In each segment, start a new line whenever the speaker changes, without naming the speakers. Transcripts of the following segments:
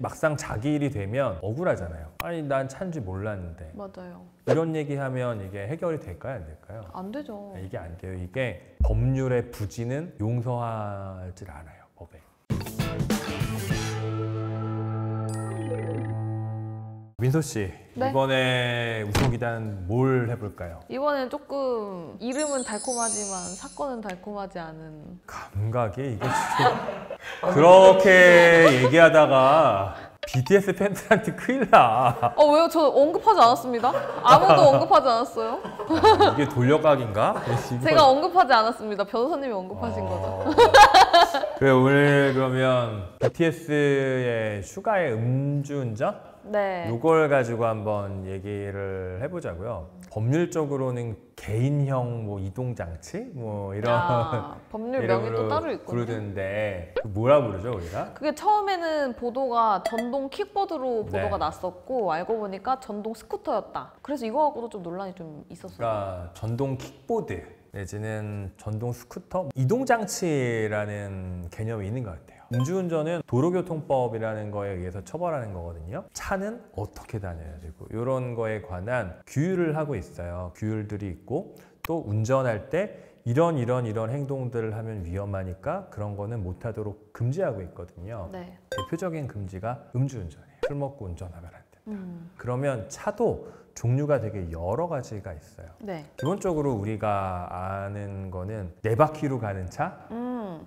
막상 자기 일이 되면 억울하잖아요. 아니 난 찬지 몰랐는데.
맞아요.
이런 얘기하면 이게 해결이 될까요? 안 될까요?
안 되죠.
이게 안 돼요. 이게 법률의 부지는 용서하질 않아요. 법에. 민소 씨,
네?
이번에 우승기단 뭘 해볼까요?
이번엔 조금 이름은 달콤하지만 사건은 달콤하지 않은.
감각이 이게 지금 그렇게 얘기하다가 BTS 팬들한테 큰일 나.
왜요? 저 언급하지 않았습니다. 아무도 언급하지 않았어요.
이게 돌려각인가?
제가 언급하지 않았습니다. 변호사님이 언급하신 거죠.
그래, 오늘 그러면 BTS의 슈가의 음주운전?
네.
이걸 가지고 한번 얘기를 해보자고요. 법률적으로는 개인형 뭐 이동장치? 뭐 이런
법률 명이 또
이름으로
따로 있거든요.
부르는데 뭐라 부르죠 우리가?
그게 처음에는 보도가 전동 킥보드로
네.
보도가 났었고 알고 보니까 전동 스쿠터였다. 그래서 이거 갖고도 좀 논란이 좀 있었어요.
그러니까 전동 킥보드 내지는 전동 스쿠터 이동장치라는 개념이 있는 것 같아요. 음주운전은 도로교통법이라는 거에 의해서 처벌하는 거거든요. 차는 어떻게 다녀야 되고 이런 거에 관한 규율을 하고 있어요. 규율들이 있고 또 운전할 때 이런 행동들을 하면 위험하니까 그런 거는 못하도록 금지하고 있거든요.
네.
대표적인 금지가 음주운전이에요. 술 먹고 운전하면 안 된다. 그러면 차도 종류가 되게 여러 가지가 있어요.
네.
기본적으로 우리가 아는 거는 4바퀴로 가는 차,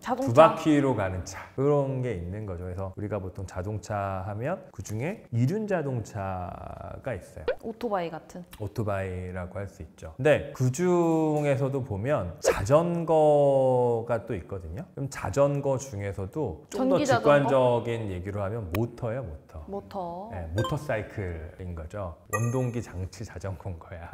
자동차.
2바퀴로 가는 차 그런 게 있는 거죠. 그래서 우리가 보통 자동차 하면 그중에 이륜 자동차가 있어요.
오토바이 같은.
오토바이라고 할 수 있죠. 근데 그 중에서도 보면 자전거가 또 있거든요. 그럼 자전거 중에서도 좀 더
전기 자전거?
직관적인 얘기로 하면 모터예요, 모터.
모터.
네, 모터사이클인 거죠. 원동기 장치 자전거인 거야.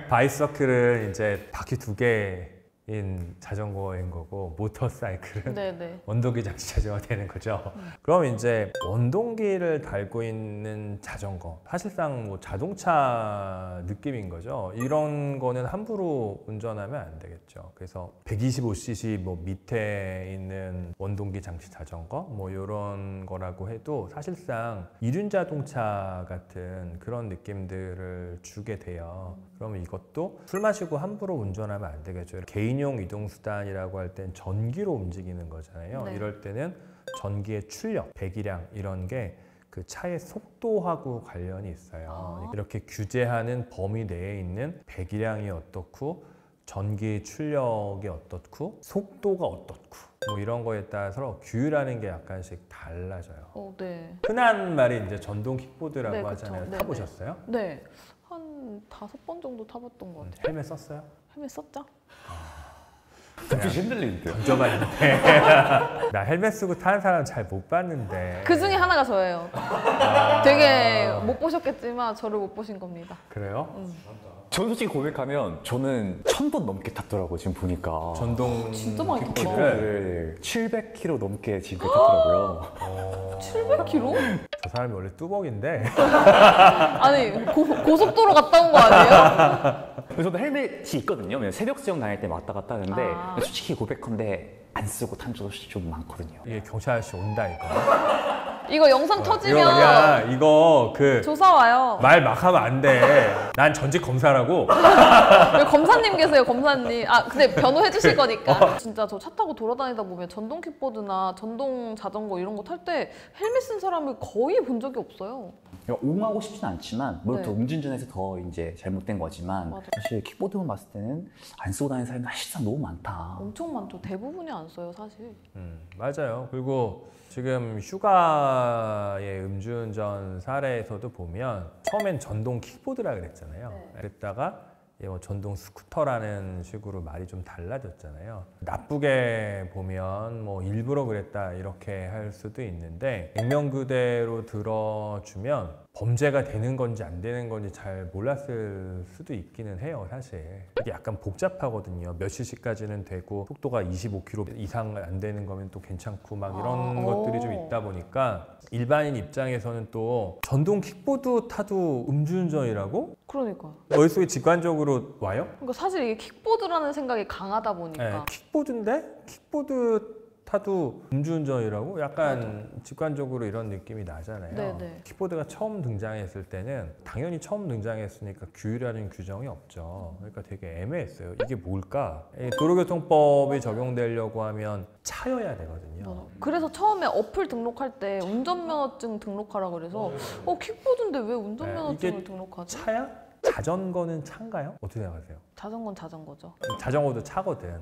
바이서클은 이제 바퀴 2개인 자전거인 거고 모터사이클은
네네.
원동기 장치 자전거가 되는 거죠. 그럼 이제 원동기를 달고 있는 자전거 사실상 뭐 자동차 느낌인 거죠. 이런 거는 함부로 운전하면 안 되겠죠. 그래서 125cc 뭐 밑에 있는 원동기 장치 자전거 뭐 이런 거라고 해도 사실상 이륜 자동차 같은 그런 느낌들을 주게 돼요. 그러면 이것도 술 마시고 함부로 운전하면 안 되겠죠. 개인용 이동수단이라고 할 땐 전기로 움직이는 거잖아요.
네.
이럴 때는 전기의 출력, 배기량 이런 게 그 차의 속도하고 관련이 있어요. 이렇게 규제하는 범위 내에 있는 배기량이 어떻고 전기 출력이 어떻고 속도가 어떻고 뭐 이런 거에 따라서 규율하는 게 약간씩 달라져요.
네.
흔한 말이 이제 전동 킥보드라고
네, 그쵸.
하잖아요.
네네.
타보셨어요?
네. 한 5번 정도 타봤던 것 같아요.
헬멧 썼어요?
헬멧 썼죠?
눈빛이 흔들리는데요.
던져봤는데 나 헬멧 쓰고 타는 사람 잘 못 봤는데
그 중에 하나가 저예요. 되게 못 보셨겠지만 저를 못 보신 겁니다.
그래요?
전 솔직히 고백하면 저는 1000번 넘게 탔더라고요. 지금 보니까.
전동
진짜 많이 탔다.
킥보드를 700km 넘게 지금 탔더라고요.
700km?
저 사람이 원래 뚜벅인데
아니 고속도로 갔다 온 거 아니에요?
그래서 저도 헬멧이 있거든요. 왜냐면 새벽 수영 다닐 때 왔다 갔다 하는데 솔직히 고백한데 안 쓰고 탄 적이 좀 많거든요.
이게 경찰 아저씨 온다 이거.
이거 영상
이거
터지면
그냥 이거 그
조사 와요.
말 막 하면 안 돼. 난 전직 검사라고.
여기 검사님 계세요, 검사님. 근데 변호해 주실 거니까. 진짜 저 차 타고 돌아다니다 보면 전동 킥보드나 전동 자전거 이런 거 탈 때 헬멧 쓴 사람을 거의 본 적이 없어요.
옹호하고 싶진 않지만 뭘 더
네.
음주운전해서 더 이제 잘못된 거지만
맞아.
사실 킥보드만 봤을 때는 안 쓰고 다니는 사람이 사실상 너무 많다.
엄청 많죠. 대부분이 안 써요, 사실.
맞아요. 그리고 지금 휴가의 음주운전 사례에서도 보면 처음엔 전동 킥보드라 그랬잖아요.
네.
그랬다가 뭐 전동 스쿠터라는 식으로 말이 좀 달라졌잖아요. 나쁘게 보면 뭐 일부러 그랬다 이렇게 할 수도 있는데 액면 그대로 들어주면 범죄가 되는 건지 안 되는 건지 잘 몰랐을 수도 있기는 해요, 사실. 이게 약간 복잡하거든요. 몇 cc까지는 되고 속도가 25km 이상 안 되는 거면 또 괜찮고 막 이런 것들이 좀 있다 보니까 일반인 입장에서는 또 전동 킥보드 타도 음주운전이라고?
그러니까요.
머릿속에 직관적으로 와요?
그러니까 사실 이게 킥보드라는 생각이 강하다 보니까.
네, 킥보드인데? 킥보드 타도 음주운전이라고 약간 직관적으로 이런 느낌이 나잖아요.
네네.
킥보드가 처음 등장했을 때는 당연히 처음 등장했으니까 규율이라는 규정이 없죠. 그러니까 되게 애매했어요. 이게 뭘까? 이 도로교통법이 적용되려고 하면 차여야 되거든요.
맞아. 그래서 처음에 어플 등록할 때 운전면허증 등록하라 그래서 킥보드인데 왜 운전면허증을
이게
등록하지?
차야? 자전거는 차인가요? 어떻게 생각하세요?
자전거는 자전거죠.
자전거도 차거든.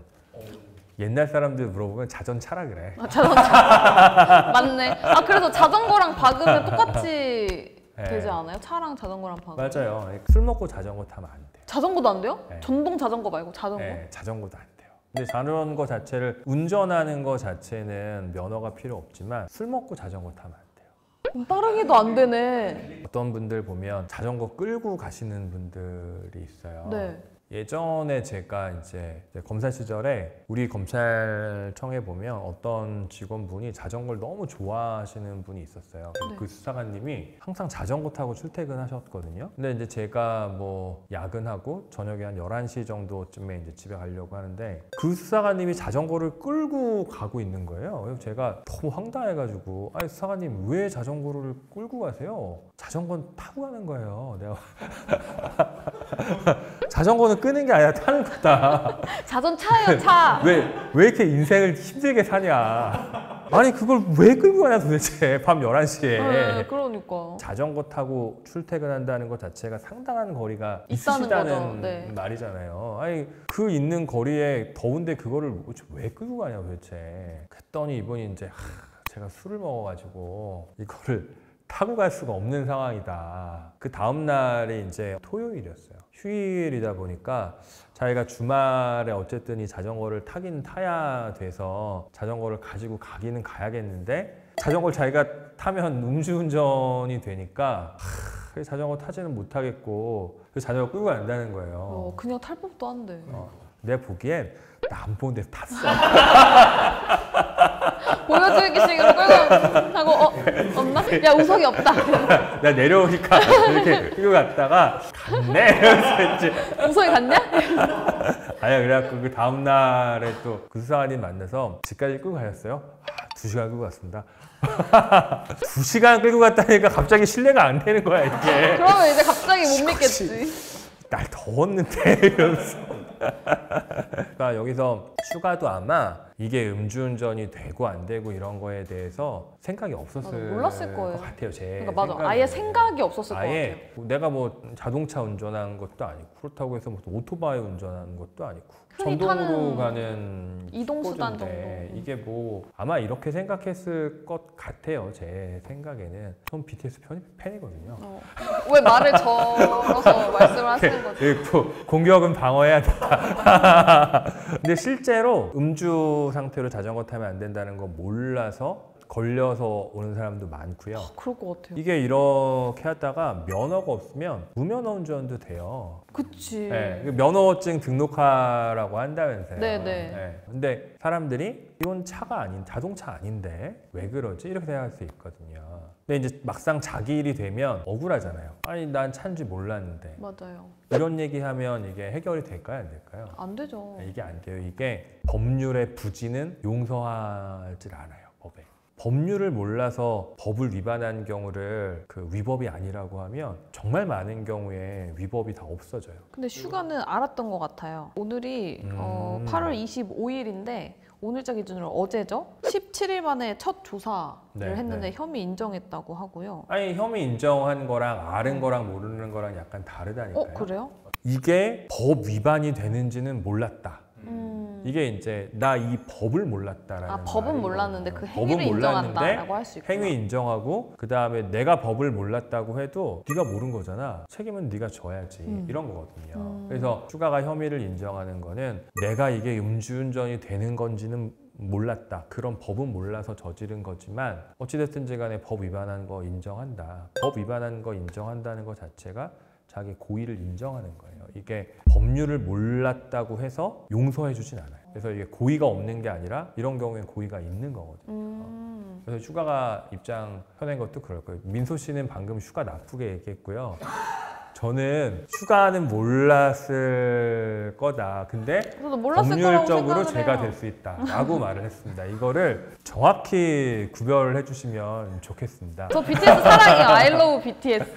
옛날 사람들 물어보면 자전차라 그래.
아, 자전차. 맞네. 아 그래서 자전거랑 박으면 똑같이
네.
되지 않아요? 차랑 자전거랑 박으면.
맞아요. 술 먹고 자전거 타면 안 돼.
자전거도 안 돼요?
네.
전동 자전거 말고 자전거?
네, 자전거도 안 돼요. 근데 자전거 자체를 운전하는 거 자체는 면허가 필요 없지만 술 먹고 자전거 타면 안 돼요.
그럼 따릉이도 안 되네.
어떤 분들 보면 자전거 끌고 가시는 분들이 있어요.
네.
예전에 제가 이제 검사 시절에 우리 검찰청에 보면 어떤 직원분이 자전거를 너무 좋아하시는 분이 있었어요.
네.
그 수사관님이 항상 자전거 타고 출퇴근하셨거든요. 근데 이제 제가 뭐 야근하고 저녁에 한 11시 정도쯤에 이제 집에 가려고 하는데 그 수사관님이 자전거를 끌고 가고 있는 거예요. 그래서 제가 너무 황당해가지고 아니 수사관님 왜 자전거를 끌고 가세요? 자전거는 타고 가는 거예요. 내가 자전거는 끄는 게 아니라 타는 거다.
자전차예요, 차.
왜 이렇게 인생을 힘들게 사냐. 아니 그걸 왜 끌고 가냐 도대체 밤 11시에.
네, 그러니까.
자전거 타고 출퇴근한다는 것 자체가 상당한 거리가
있다는
있으시다는
거죠. 네.
말이잖아요. 아니 그 있는 거리에 더운데 그거를 왜 끌고 가냐 도대체. 그랬더니 이분이 이제 제가 술을 먹어가지고 이거를 타고 갈 수가 없는 상황이다. 그 다음 날이 이제 토요일이었어요. 휴일이다 보니까 자기가 주말에 어쨌든 이 자전거를 타긴 타야 돼서 자전거를 가지고 가기는 가야겠는데 자전거를 자기가 타면 음주운전이 되니까 자전거 타지는 못하겠고 그 자전거 끌고 간다는 거예요.
그냥 탈 법도 한데.
내가 보기엔 나 안 보는 데서 탔어.
보여주기식으로 끌고 하고 없나? 야 우석이 없다.
나 내려오니까 이렇게 끌고 갔다가 갔네. 이러면서 이제
우석이 갔냐?
아니야 그래갖고 그 다음날에 또 그 수사관님 만나서 집까지 끌고 가셨어요. 2시간 끌고 갔습니다. 2시간 끌고 갔다니까 갑자기 신뢰가 안 되는 거야 이게.
그러면 이제 갑자기 못 믿겠지.
날 더웠는데 이러면서. 그러니까 여기서 추가도 아마 이게 음주운전이 되고 안 되고 이런 거에 대해서 생각이 없었을
몰랐을 거예요.
것 같아요. 제
그러니까 맞아.
생각에는.
아예 생각이 없었을 것 같아요.
아예 내가 뭐 자동차 운전하는 것도 아니고 그렇다고 해서 무슨 오토바이 운전하는 것도 아니고
흔히
전동으로
타는
가는
이동수단
킥보드인데
정도.
이게 뭐 아마 이렇게 생각했을 것 같아요. 제 생각에는 전 BTS 팬이거든요.
왜 말을 절어서 말씀을 하시는 거죠?
공격은 방어해야 된다. 근데 실제로 음주 상태로 자전거 타면 안 된다는 거 몰라서 걸려서 오는 사람도 많고요.
그럴 것 같아요.
이게 이렇게 하다가 면허가 없으면 무면허 운전도 돼요.
그치.
네, 면허증 등록하라고 한다면서요.
네네.
네. 근데 사람들이 이건 차가 아닌 자동차 아닌데 왜 그러지? 이렇게 생각할 수 있거든요. 근데 이제 막상 자기 일이 되면 억울하잖아요. 아니 난 차인지 몰랐는데.
맞아요.
이런 얘기하면 이게 해결이 될까요? 안 될까요?
안 되죠.
이게 안 돼요. 이게 법률의 부지는 용서하질 않아요. 법에. 법률을 몰라서 법을 위반한 경우를 그 위법이 아니라고 하면 정말 많은 경우에 위법이 다 없어져요.
근데 슈가는 알았던 것 같아요. 오늘이 8월 25일인데 오늘자 기준으로 어제죠? 17일 만에 첫 조사를
네,
했는데
네.
혐의 인정했다고 하고요.
아니 혐의 인정한 거랑 아는 거랑 모르는 거랑 약간 다르다니까요.
그래요?
이게 법 위반이 되는지는 몰랐다. 이게 이제 나 이 법을 몰랐다라는
법은
말인
몰랐는데
거예요.
그 행위를
법은 몰랐는데
인정한다라고 할 수 있구나.
행위 인정하고 그 다음에 내가 법을 몰랐다고 해도 네가 모른 거잖아. 책임은 네가 져야지. 이런 거거든요. 그래서 추가가 혐의를 인정하는 거는 내가 이게 음주운전이 되는 건지는 몰랐다. 그런 법은 몰라서 저지른 거지만 어찌됐든지 간에 법 위반한 거 인정한다. 법 위반한 거 인정한다는 것 자체가 자기 고의를 인정하는 거예요. 이게 법률을 몰랐다고 해서 용서해 주진 않아요. 그래서 이게 고의가 없는 게 아니라 이런 경우엔 고의가 있는 거거든요. 그래서 휴가가 입장 펴낸 것도 그럴 거예요. 민소 씨는 방금 휴가 나쁘게 얘기했고요. 저는 휴가는 몰랐을 거다. 근데
저도 몰랐을 거라고
법률적으로
생각을
제가
해요.
될 수 있다라고 말을 했습니다. 이거를 정확히 구별을 해주시면 좋겠습니다.
저 BTS 사랑해요. I love BTS.